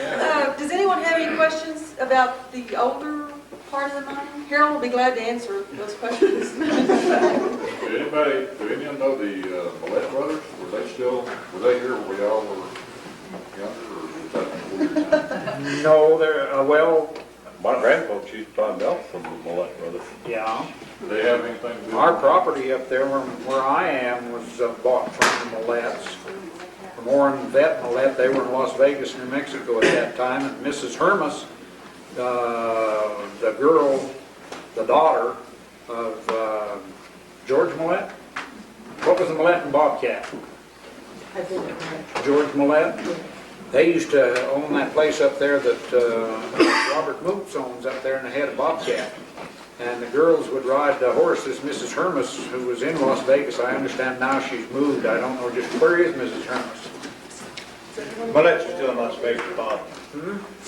Does anyone have any questions about the older part of the mine? Harold will be glad to answer those questions. Do any of them know the Mallettes brothers? Were they here when we all were younger, or was that before your time? No, they're, well, My grandfolks used to buy milk from the Mallettes brothers. yeah. Do they have anything to do with Our property up there where I am was bought from the Mallettes. From Warren and Vet Mallette. They were in Las Vegas, New Mexico at that time. And Mrs. Hermas, the girl, the daughter of George Mallette. What was the Mallette and Bobcat? George Mallette. They used to own that place up there that Robert Moots owns up there in the head of Bobcat. And the girls would ride the horses. Mrs. Hermas, who was in Las Vegas, I understand now she's moved. I don't know just where is Mrs. Hermas. Mallettes are still in Las Vegas, Bob.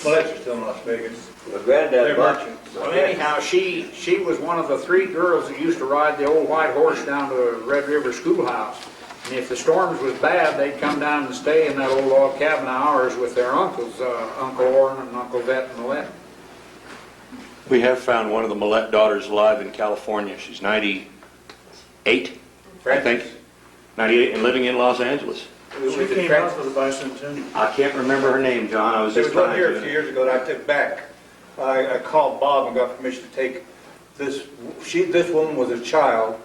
Mallettes are still in Las Vegas. My granddad They're bought merchants. Well, anyhow, she was one of the 3 girls that used to ride the old white horse down to Red River Schoolhouse. And if the storms was bad, they'd come down and stay in that old log cabin of ours with their uncles, Uncle Orrin and Uncle Vet and Mallette. We have found one of the Mallette daughters alive in California. She's 98, I think. 98 and living in Los Angeles. She came out with the bicentennial. I can't remember her name, John. I was There just was one trying here a to. few years ago that I took back. I called Bob and got permission to take this. This woman was a child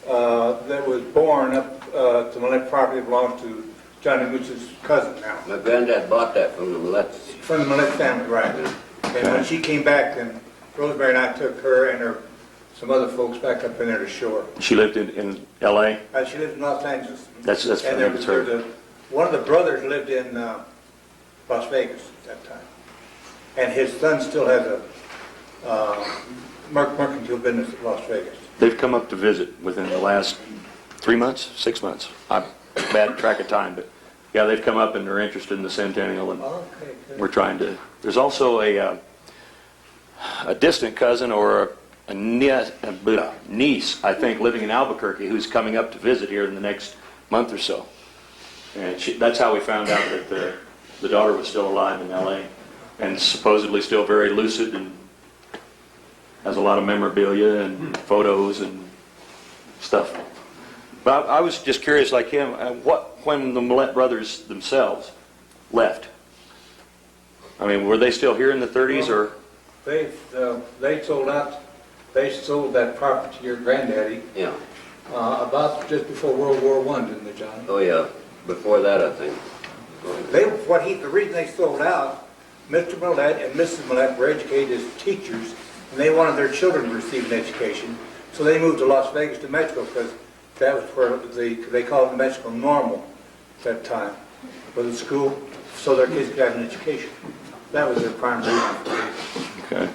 that was born up to Mallette property that belongs to Johnny Mooch's cousin now. My granddad bought that from the Mallettes. From the Mallette family, right. And when she came back, then Rosemary and I took her and some other folks back up in there to shore. She lived in L.A.? She lived in Los Angeles. That's And I there think was, it's her. one of the brothers lived in Las Vegas at that time. And his son still has a mercantile business in Las Vegas. They've come up to visit within the last 3 months, 6 months. I'm bad track of time, but yeah, they've come up and they're interested in the Centennial, and Okay, good. we're trying to. There's also a distant cousin or a niece, I think, living in Albuquerque, who's coming up to visit here in the next month or so. And that's how we found out that the daughter was still alive in L.A. and supposedly still very lucid and has a lot of memorabilia and photos and stuff. But I was just curious, like him, when the Mallette brothers themselves left. I mean, were they still here in the 30s or? They sold out. They sold that property to your granddaddy Yeah. about just before World War I, didn't they, John? Oh, yeah. Before that, I think. The reason they sold out, Mr. Mallette and Mrs. Mallette were educated as teachers, and they wanted their children to receive an education. So they moved to Las Vegas to Mexico because that was where they called it Mexico normal at that time for the school, so their kids could have an education. That was their primary reason for it. Okay.